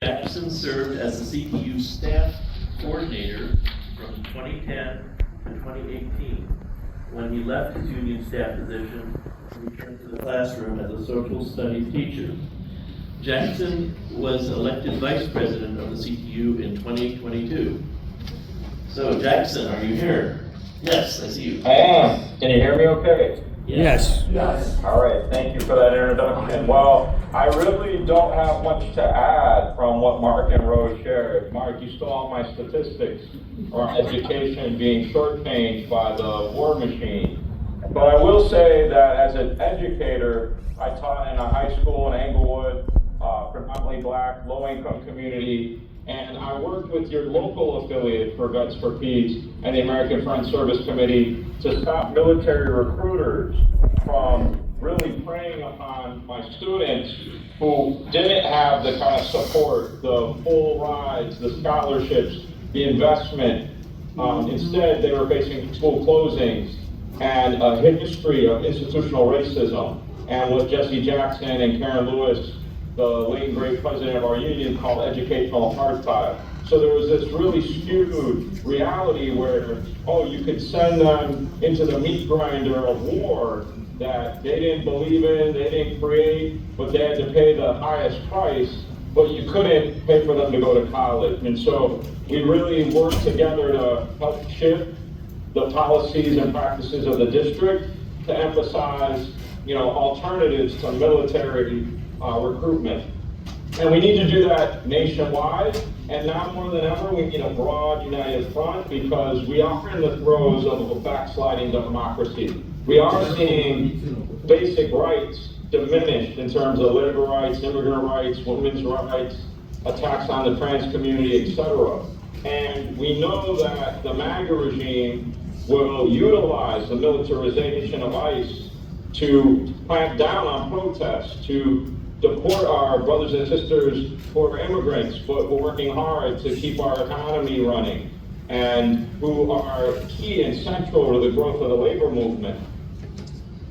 Jackson served as the CTU staff coordinator from 2010 to 2018, when he left his union staff position and returned to the classroom as a social studies teacher. Jackson was elected vice president of the CTU in 2022. So Jackson, are you here? Yes, I see you. I am. Can you hear me okay? Yes. Yes. All right. Thank you for that introduction. Well, I really don't have much to add from what Mark and Rose shared. Mark, you stole all my statistics on education being shortchanged by the war machine. But I will say that as an educator, I taught in a high school in Englewood, predominantly black, low-income community, and I worked with your local affiliate for Vets for Peace and the American Friends Service Committee to stop military recruiters from really preying upon my students who didn't have the kind of support, the full rides, the scholarships, the investment. Instead, they were facing school closings and a history of institutional racism, and what Jesse Jackson and Karen Lewis, the late great president of our union, called educational apartheid. So there was this really skewed reality where, oh, you could send them into the meat grinder of war that they didn't believe in, they didn't create, but they had to pay the highest price, but you couldn't pay for them to go to college. And so we really worked together to help shift the policies and practices of the district to emphasize, alternatives to military recruitment. And we need to do that nationwide, and now more than ever, we need a broad united front because we are in the throes of a backsliding democracy. We are seeing basic rights diminished in terms of labor rights, immigrant rights, women's rights, attacks on the trans community, etc. And we know that the MAGA regime will utilize the militarization of ICE to clamp down on protests, to deport our brothers and sisters who are immigrants, but we're working hard to keep our economy running, and who are key and central to the growth of the labor movement.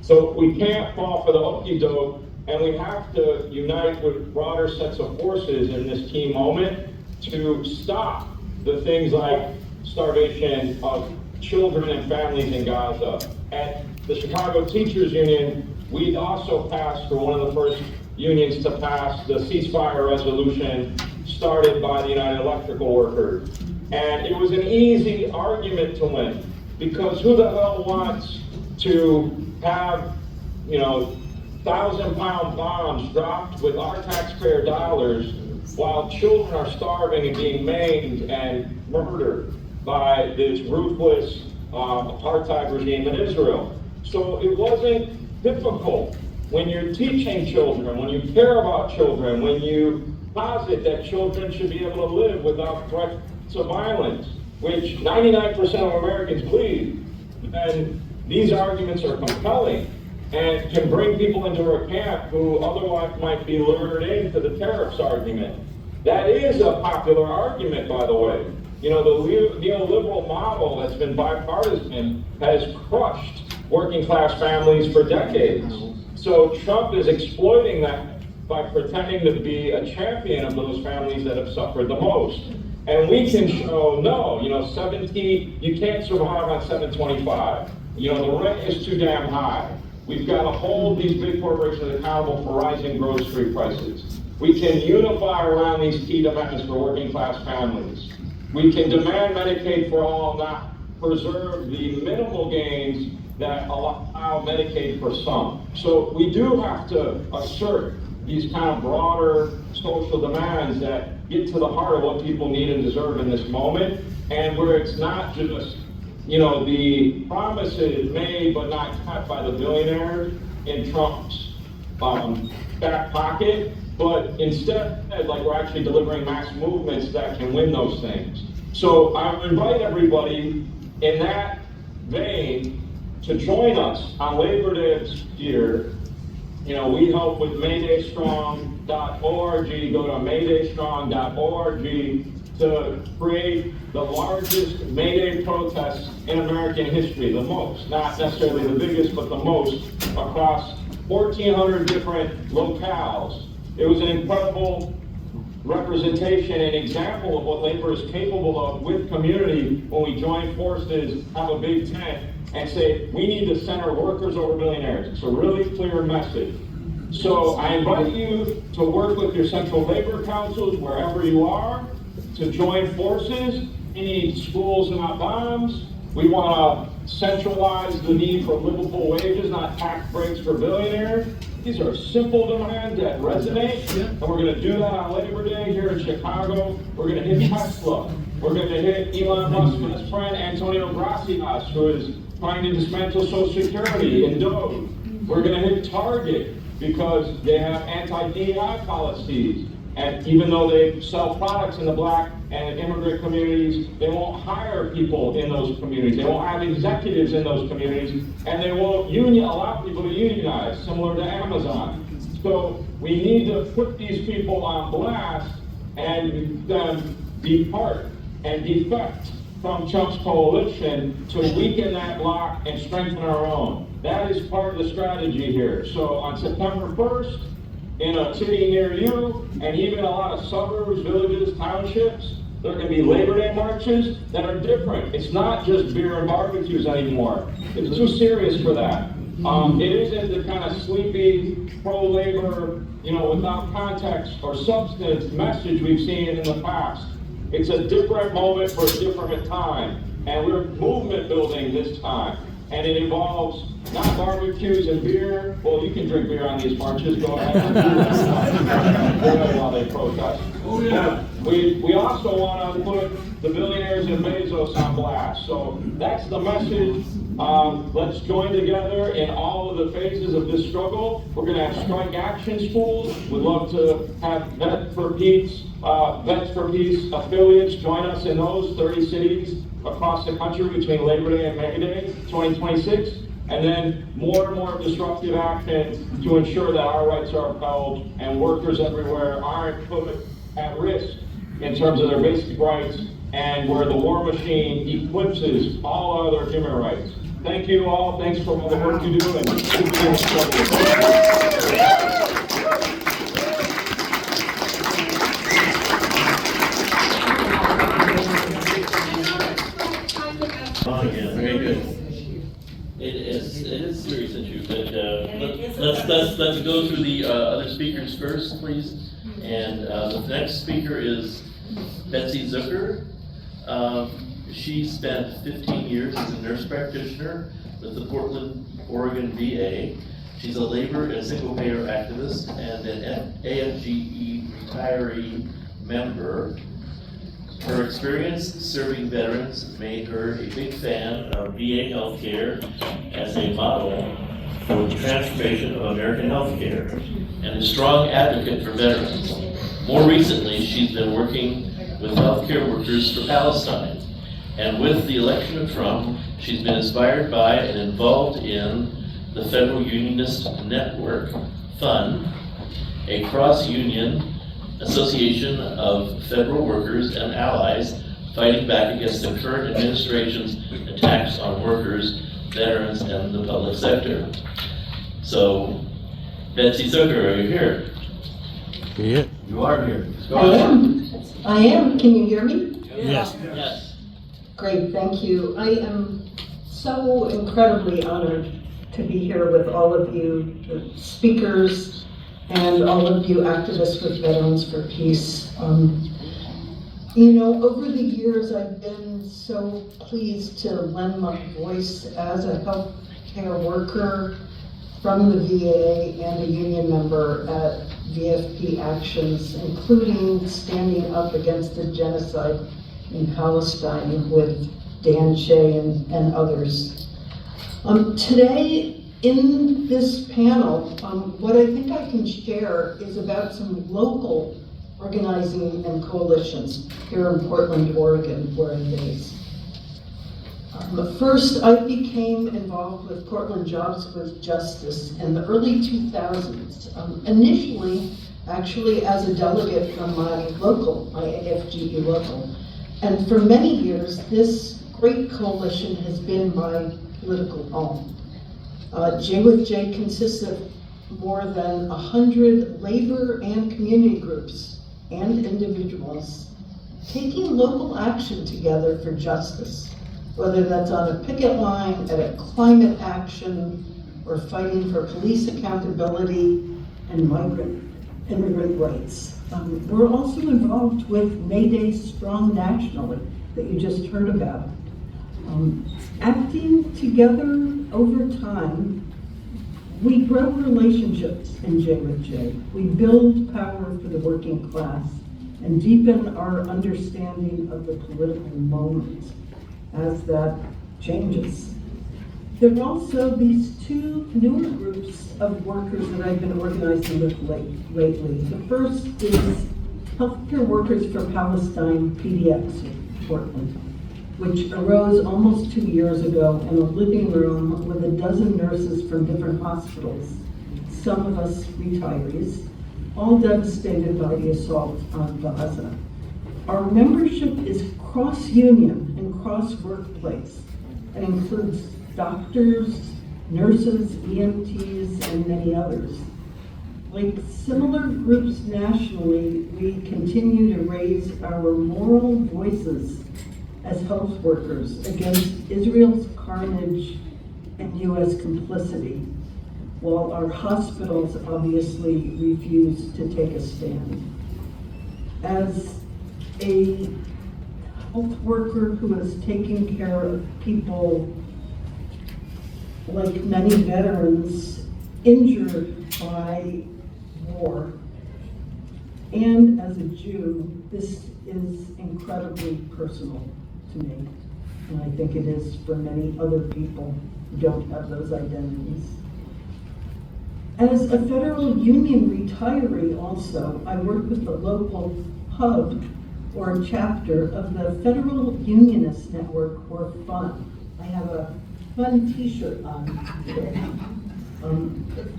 So we can't fall for the okie doke, and we have to unite with broader sets of forces in this key moment to stop the things like starvation of children and families in Gaza. At the Chicago Teachers Union, we also passed, for one of the first unions to pass, the ceasefire resolution started by the United Electrical Workers. And it was an easy argument to win, because who the hell wants to have, 1,000-pound bombs dropped with our taxpayer dollars while children are starving and being maimed and murdered by this ruthless apartheid regime in Israel? So it wasn't difficult when you're teaching children, when you care about children, when you posit that children should be able to live without threats of violence, which 99% of Americans believe, and these arguments are compelling and can bring people into a camp who otherwise might be lured into the tariffs argument. That is a popular argument, by the way. The neoliberal model that's been bipartisan has crushed working class families for decades. So Trump is exploiting that by pretending to be a champion of those families that have suffered the most. And we can show, no, you can't survive on $7.25. The rent is too damn high. We've got to hold these big corporations accountable for rising grocery prices. We can unify around these key demands for working class families. We can demand Medicaid for all, not preserve the minimal gains that allow Medicaid for some. So we do have to assert these kind of broader social demands that get to the heart of what people need and deserve in this moment, and where it's not just, the promises made but not kept by the billionaires in Trump's back pocket, but instead, like, we're actually delivering mass movements that can win those things. So I invite everybody in that vein to join us on Labor Day of this year. We help with MaydayStrong.org. Go to MaydayStrong.org to create the largest May Day protest in American history, the most, not necessarily the biggest, but the most, across 1,400 different locales. It was an incredible representation and example of what labor is capable of with community when we join forces, have a big tent, and say, we need to center workers over millionaires. It's a really clear message. So I invite you to work with your central labor councils wherever you are, to join forces. We need schools and not bombs. We want to centralize the need for livable wages, not tax breaks for billionaires. These are simple demands that resonate, and we're going to do that on Labor Day here in Chicago. We're going to hit Tesla. We're going to hit Elon Musk's best friend, Antonio Gracias, who is trying to dismantle Social Security and Doge. We're going to hit Target because they have anti-DEI policies. And even though they sell products in the Black and immigrant communities, they won't hire people in those communities. They won't have executives in those communities, and they won't allow people to unionize, similar to Amazon. So we need to put these people on blast and then depart and defect from Trump's coalition to weaken that bloc and strengthen our own. That is part of the strategy here. So on September 1st, in a city near you, and even a lot of suburbs, villages, townships, there are going to be Labor Day marches that are different. It's not just beer and barbecues anymore. It's too serious for that. It isn't the kind of sleepy, pro-labor, without context or substance message we've seen in the past. It's a different moment for a different time, and we're movement building this time. And it involves not barbecues and beer. Well, you can drink beer on these marches. Go ahead and do that while they protest. Oh, yeah. We also want to put the billionaires and Bezos on blast. So that's the message. Let's join together in all of the phases of this struggle. We're going to have strike action schools. We'd love to have Vets for Peace affiliates join us in those 30 cities across the country between Labor Day and May Day 2026, and then more and more disruptive action to ensure that our rights are upheld and workers everywhere aren't put at risk in terms of their basic rights, and where the war machine eclipses all other human rights. Thank you all. Thanks for all the work you do. Very good. It is a serious issue, but let's go through the other speakers first, please. And the next speaker is Betsy Zucker. She spent 15 years as a nurse practitioner with the Portland, Oregon VA. She's a labor and single-payer activist and an AFGE retiree member. Her experience serving veterans made her a big fan of VA healthcare as a model for the transformation of American healthcare and a strong advocate for veterans. More recently, she's been working with healthcare workers for Palestine. And with the election of Trump, she's been inspired by and involved in the Federal Unionist Network Fund, a cross-union association of federal workers and allies fighting back against the current administration's attacks on workers, veterans, and the public sector. So, Betsy Zucker, are you here? Yeah. You are here. I am. Can you hear me? Yes. Yes. Great, thank you. I am so incredibly honored to be here with all of you, the speakers, and all of you activists with Veterans for Peace. Over the years, I've been so pleased to lend my voice as a healthcare worker from the VA and a union member at VFP actions, including standing up against the genocide in Palestine with Dan Shea and others. Today, in this panel, what I think I can share is about some local organizing and coalitions here in Portland, Oregon, where I'm based. First, I became involved with Portland Jobs with Justice in the early 2000s, initially actually as a delegate from my AFGE local. And for many years, this great coalition has been my political home. J with J consists of more than 100 labor and community groups and individuals taking local action together for justice, whether that's on a picket line, at a climate action, or fighting for police accountability and immigrant rights. We're also involved with May Day Strong nationally that you just heard about. Acting together over time, we grow relationships in J with J. We build power for the working class and deepen our understanding of the political moment as that changes. There are also these two newer groups of workers that I've been organizing with lately. The first is Healthcare Workers for Palestine, PDX, Portland, which arose almost 2 years ago in a living room with a dozen nurses from different hospitals, some of us retirees, all devastated by the assault on Gaza. Our membership is cross-union and cross-workplace and includes doctors, nurses, EMTs, and many others. Like similar groups nationally, we continue to raise our moral voices as health workers against Israel's carnage and U.S. complicity, while our hospitals obviously refuse to take a stand. As a health worker who is taking care of people like many veterans injured by war, and as a Jew, this is incredibly personal to me, and I think it is for many other people who don't have those identities. As a federal union retiree also, I work with the local hub or chapter of the Federal Unionist Network, or FUN. I have a FUN t-shirt on today.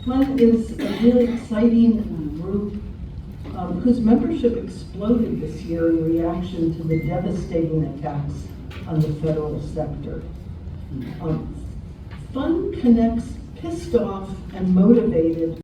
FUN is a really exciting group whose membership exploded this year in reaction to the devastating attacks on the federal sector. FUN connects pissed off and motivated